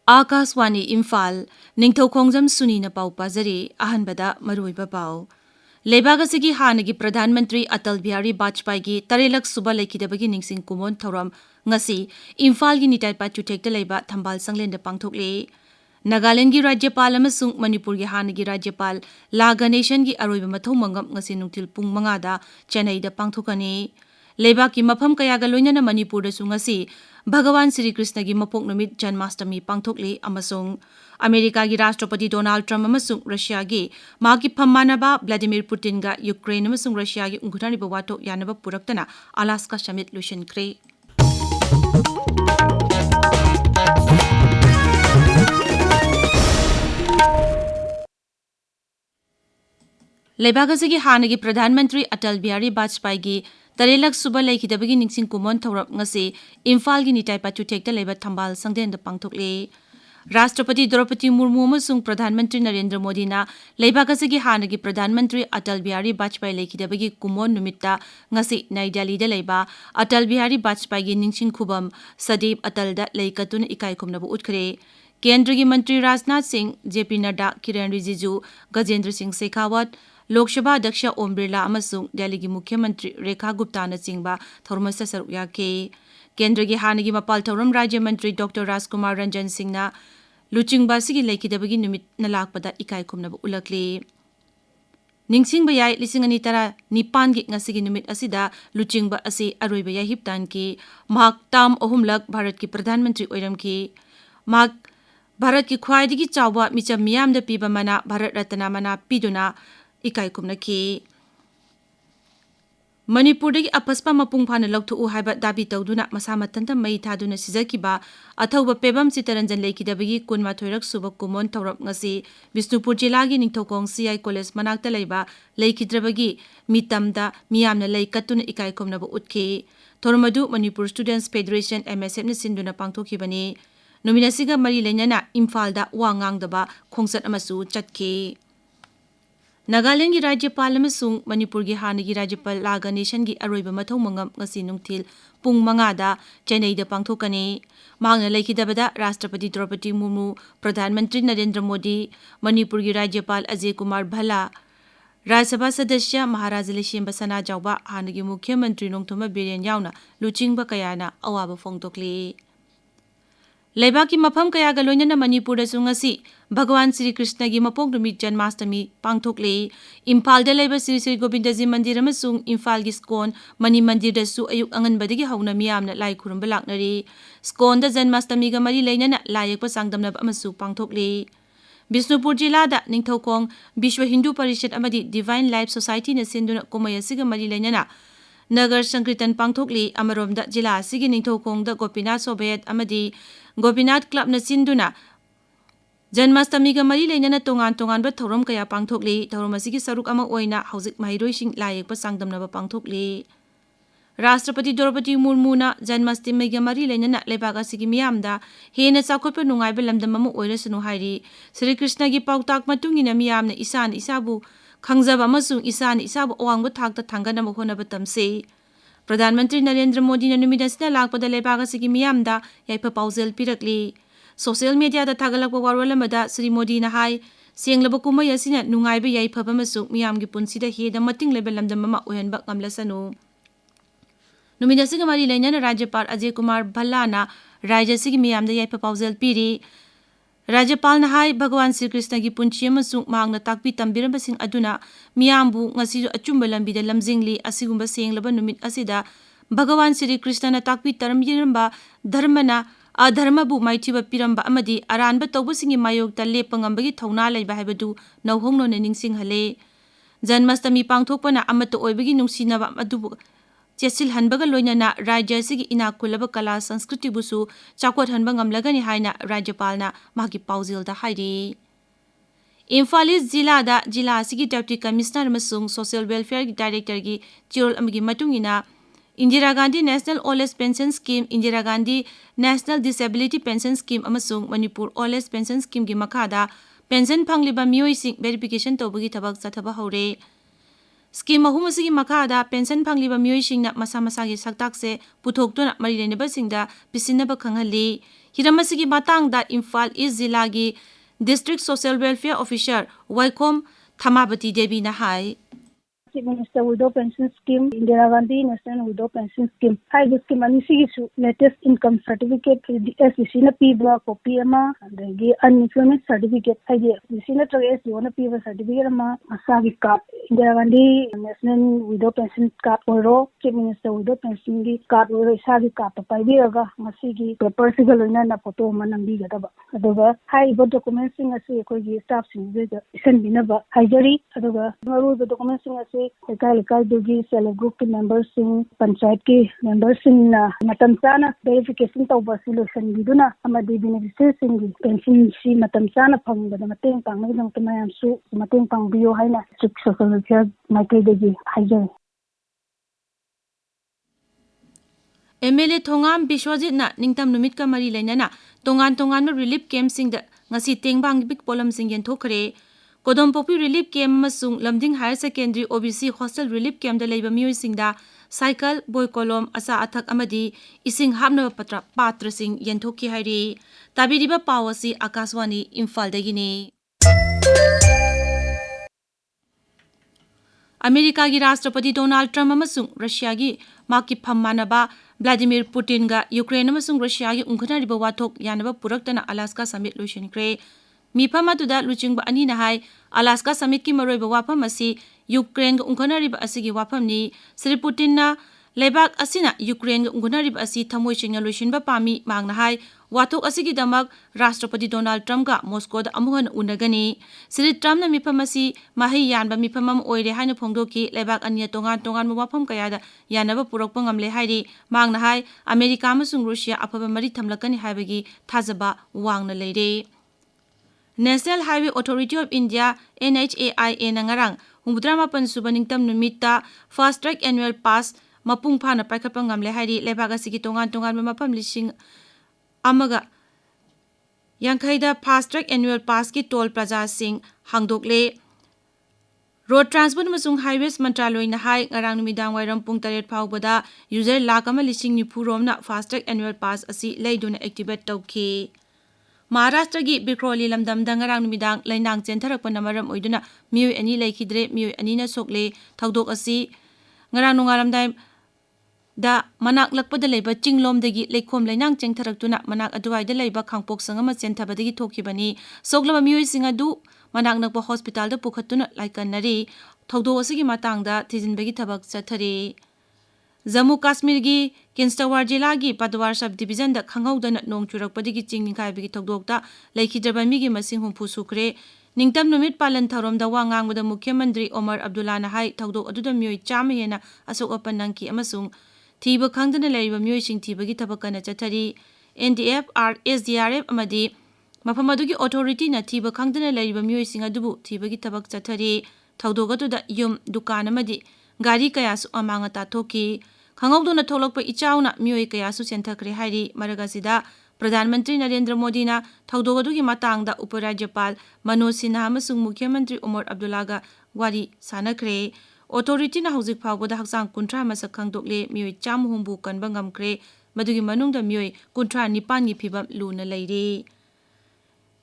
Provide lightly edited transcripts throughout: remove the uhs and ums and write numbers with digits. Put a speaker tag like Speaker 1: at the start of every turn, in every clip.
Speaker 1: Akaswani Imphal Ningthoukhongjam Suni na pau pazari ahanbada maruiba pau Lebaga sigi hanagi Pradhan Mantri Atal Bihari Vajpayee gi tarelak suba laikidabagi ningsing kumon thoram ngasi Imphal gi nitai pa chutekta leiba thambal sanglen da pangthokle Nagaland gi Rajyapal amasung Manipur gi hanagi Rajyapal La Ganeshan gi aroiba mathau mangam ngasi nungtil pung 5 da Chennai da pangthokani Leba ki mafam kaya ga loinana Manipur da sungasi Bhagawan Sri Krishna gi mapok numit Janmashtami pangthokli amasung America gi Rashtrapati Donald Trump amasung Russia gi magi phammanaba Vladimir Putin ga Ukraine amasung Russia gi ungkhutani bawato yanaba puraktana Alaska Summit luisinkhre Lebaga sigi hanagi Pradhan Mantri Atal Bihari Vajpayee gi tarelak suba laikidabagi ningsing kumon thorap ngasi Imphal gi nitai pa chutekta leiba thambal sangden da pangthokle Rashtrapati Draupadi Murmu amasung Pradhan Mantri Narendra Modi na Lebaga sigi hanagi Pradhan Mantri Atal Bihari Vajpayee laikidabagi kumon numitta ngasi Nai Delhi da leiba Atal Bihari Vajpayee gi ningsing khubam Sadib Atal da laikatuna ikai khumnabu utkhre Kendra gi Mantri Rajnath Singh JP Nadda Kiren Rijiju Gajendra Singh Shekhawat Lok Sabha Daksha Om Birla amasung Delhi gi Mukhya Mantri Rekha Gupta na chingba thormasa saruk yake Kendra gi hanagi mapal thoram Rajya Mantri Dr Rajkumar Ranjan Singh na luchingba sigi laikidabagi numit na lakpada ikai khumnaba ulakle Ningsingba yai lising ani tara nipan gi ngasigi numit asida luchingba asi aroiba yai hiptan ki mahak tam ahumlak Bharat ki Pradhan Mantri oiram ki mahak Bharat ki khwaidigi chawba micham miyam da piba mana Bharat Ratna mana piduna ikai kumna ki Manipur dagi apaspa mapung phana lauthu haiba dabi tawduna masa matanta mai thaduna sijakiba athauba pebam sitaranjan leikidabagi kunma thoirak suba kumon thorap ngasi Bisnupur jila gi Ningthoukhong CI College manakta leiba leikidrabagi mitamda miyamna leikatuna ikai kumna ba utki thormadu Manipur Students Federation MSF na sinduna pangthokibani nominasiga mari lenyana Imphal da wa ngangdaba khongsat amasu chatki Nagaland gi Rajyapal amasung Manipur gi hanagi Rajyapal La Ganeshan gi aroiba mathau mangam ngasi nungthil pung 5 da Chennai da pangthokani mangna laikidabada Rashtrapati Draupadi Murmu Pradhan Mantri Narendra Modi Manipur gi Rajyapal Ajay Kumar Bhalla Rajya Sabha Sadasya Maharaja Lishemba Sana Jawba hanagi Mukhya Mantri Nongthoma Biren yauna luchingba kayana awaba phongtokli Leibaki mafam kaya ga loinana Manipur da sungasi Bhagawan Sri Krishna gi mapok numit Janmashtami pangthokle Imphal da leiba Sri Sri Govindaji Mandir amasung Imphal gi Skon Mani Mandir da su ayuk anganbadagi hauna miyamna lai khurumba laknari Skon da Janmashtami ga mari leinana layekpa sangdamnab amasu pangthokle Bisnupur jila da Ningthoukhong Vishwa Hindu Parishad amadi Divine Life Society na sinduna komaya siga mari leinana Nagar Sankirtan pangthokli amaromda jila sigi Ningthoukhong da Gopinath Sobet amadi Gopinath Club na sinduna Janmashtami ga mari leinana tongan ba thorom kaya pangthokli thorom asigi saruk ama oina hauzik mahiroi sing layekpa sangdamnaba pangthokli Rashtrapati Draupadi Murmu na Janmashtami ga mari leinana lebaga sigi miyamda hena chakhotpa nungaiba lamdam ama oirasunu hairi Sri Krishna gi pautak matungina miyamna isan isabu Khangjaba amasung isan isabu awangba thakta thanganama honaba tamse Pradhan Mantri Narendra Modi na numidasina lakpada lebaga sigi miyamda yaipa pausel pirakli Social media da thagalakpa warwalamada Sri Modi na hai senglaba kumai asina nungaiba yaipaba masung miyamgi punsida heda mating leba lamdam ama ohenba ngamlasanu numidasiga mari leinana Rajyapal Ajay Kumar Bhalla na Rajya sigi miyamda yaipa pausel piri Rajyapal na hai Bhagawan Sri Krishna gi punchi amasung mahangna takpi tambirambasing aduna miyambu ngasi achumba lambida lamjingli asigumba senglaba numit asida Bhagawan Sri Krishna na takpi taramyiramba dharmana adharma bu maithiba piramba amadi aranba tawbasingi mayokta lepa ngambagi thawna leiba haibadu nauhongno na ningsing hale Janmashtami pangthokpana amato oibagi nungsinaba adubu Chesil hanbaga loinana Rajya sigi inakulaba kala Sanskriti busu chakwat hanba ngamlagani haina Rajyapal na magi pauzil da hairi Imphal jila da jila sigi Deputy Commissioner masung Social Welfare Director gi chirol amgi matungina Indira Gandhi National Old Age Pension Scheme Indira Gandhi National Disability Pension Scheme amasung Manipur Old Age Pension Scheme gi makhada pension phangliba miyoi sing verification tawbagi thabak chathaba hore scheme अहुम असिगी मखादा pension फंगलिबा मियोइसिंगना मसा मसागी सक्ताकसे पुथोक्तुना मरी लेनेबसिंगदा पिसिनबा खंगहली हिरम असिगी मातांगदा इम्फाल ईस्ट जिलागी district social welfare officer Waikhom Thamabati Devi ना हाई
Speaker 2: Chief Minister Widow Pension Scheme, Indira Gandhi National Widow Pension Scheme. Hai scheme ani sigisu latest income certificate SBC na piba copy ama adagi unemployment certificate hai SBC na tra SBO na piba certificate ama asagi card Indira Gandhi National Widow Pension card oro Chief Minister Widow Pension gi card oro asagi card pai bi raga masigi paper sigal loina na photo manambi gadaba aduga hai documents sing asi koi gi staff sing ge isan binaba haijari aduga maru documents sing asi lekai dugi self group ki members sing panchayat ki members sing na matam sana verification tawba solution biduna amadi beneficiary sing pension si matam sana phangba mateng pangna dang mayam su mateng pangbiyo haina social welfare maikai degi haijai
Speaker 1: MLA Thongam Bishwajit na ningtam numit ka mari lainana tongan relief camp sing da ngasi tengbang big polam sing yen thokre Kodom Popi Relief Camp masung Lamding Higher Secondary OBC Hostel Relief Camp da leiba miyoy sing da cycle boy kolom asa athak amadi ising hapna patra sing yenthokki hairi tabiriba pawasi Akaswani Imphal dagini America gi Rashtrapati Donald Trump amasung Russia gi maki phammanaba Vladimir Putin ga Ukraine amasung Russia gi ungkhana riba wathok yanaba puraktana Alaska summit loishinkre Mifam aduda luchingba ani na hai Alaska summit ki maroiba wafam asi Ukraine ga ungkhana riba asigi wafam ni Sri Putin na lebak asina Ukraine ga ungkhana riba asi thamoi chingna loishinba pami mangna hai wathok asigi damak Rashtrapati Donald Trump ga Moscow da amuhan unagani Sri Trump na mifam asi mahi yanba mifam am oire haina phongdoki lebak ania tongan wafam kaya da yanaba purokpa ngamle hairi mangna hai America amasung Russia afaba mari thamlakani haibagi thajaba wangna leire National Highway Authority of India NHAIA na ngarang humbudrama pansuba ningtam numita fast track annual pass mapung phana paikhatpa ngamle hairi lebaga sigi tongan mapam lising amaga yankhaida fast track annual pass ki toll plaza sing hangdokle Road Transport masung Highways Mantraloy na hai ngarang numidang wairam pung 8 phawbada user lakh ama lising nifu romna fast track annual pass asi leiduna activate tawki Maharashtra gi Bikroli lamdam dangarang numidang lainang chentharapak namaram oiduna miyoy ani laikhidre miyoy ani na sokle thawdok asi ngarang nungaramdai da manak lakpada leiba chinglom dagi leikhom lainang chengtharaktuna manak aduai da leiba khangpok sangama chenthabadagi thokibani soklaba miyoy singa du manak nakpa hospital da pukhatuna laikannari thawdok asigi matangda thijinbagi thabak chathari Jammu Kashmir gi Kinstawar jila gi Padwar sub division da khanghaudana nong churakpadigi chingningai bigi thokdokta laikhidraba migi masing humpu sukre ningtam numit palan tharom da wangangbuda Mukhya Mantri Omar Abdullah na hai thokdok aduda miyoi chama hena asok apanangki amasung thiba khangdana leiba miyoi sing thibagi thabakana chathari NDF SDRF amadi mafamadugi authority na thiba khangdana leiba miyoi sing adubu thibagi thabak chathari thokdok aduda yum dukan amadi Gari kaya su amanga ta thoki khangawduna tholokpa ichauna mioi kaya su senthakre hairi maragasida Pradhan Mantri Narendra Modi na thawdogadugi matangda Uparajyapal Manoj Sinha amasung Mukhya Mantri Omar Abdullah ga wari sanakre authority na hojik phawbada haksang kuntra masak khangdokle mioi cham humbu kanba ngamkre madugi manungda mioi kuntra nipan gi phibam luna leire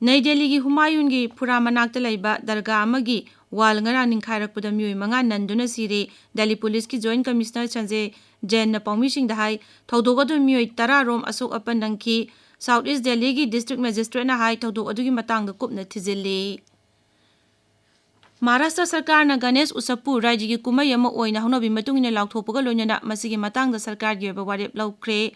Speaker 1: Nai Delhi gi Humayun gi Pura manakta laiba darga amagi wal ngarang ningkhairakpada mioi manga nanduna sire Delhi Police ki Joint Commissioner Sanjay Jain na pawmi sing da hai thawdogadu mioi 10 rom asok apandangki South East Delhi gi District Magistrate na hai thawdog adugi matangda kupna thijille Maharashtra Sarkar na Ganesh Usapu Raji gi kumai ama oina hanobi matungina laukthopga loinana masigi matangda sarkar gi ba warep laukre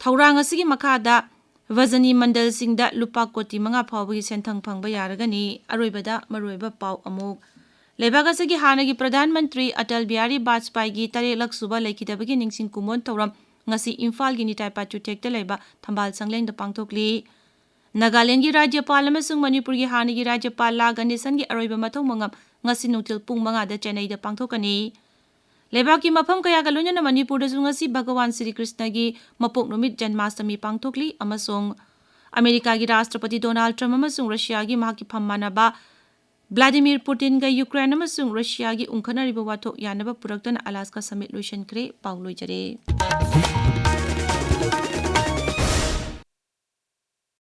Speaker 1: Thaurang asigi makhada Vajani Mandal Singda Lupa Koti Manga Pawbagi Senthang Phangba Yaragani Aroibada Maroiba Paw Amuk Lebagasagi Hanagi Pradhan Mantri Atal Bihari Vajpayee gi Tarelak Suba Laikidabagi Ningsing Kumon Tauram ngasi Imphal gi Nitai Pachu Tekta Leba Thambal Sangleng da Pangthokli Nagaland gi Rajyapal amasung Manipur gi Hanagi Rajyapal La Ganesan gi Aroiba Mathong Mangam ngasi Nungtil Pung Manga da Chennai da Pangthokani Lebaki mafam kaya galunyan na Manipur da sungasi Bhagawan Sri Krishna gi mapok numit Janmashtami pangthokli amasung America gi Rashtrapati Donald Trump amasung Russia gi mahaki phammanaba Vladimir Putin ga Ukraine amasung Russia gi ungkhanariba wathok yanaba puraktan Alaska summit loisankre pauloi jare.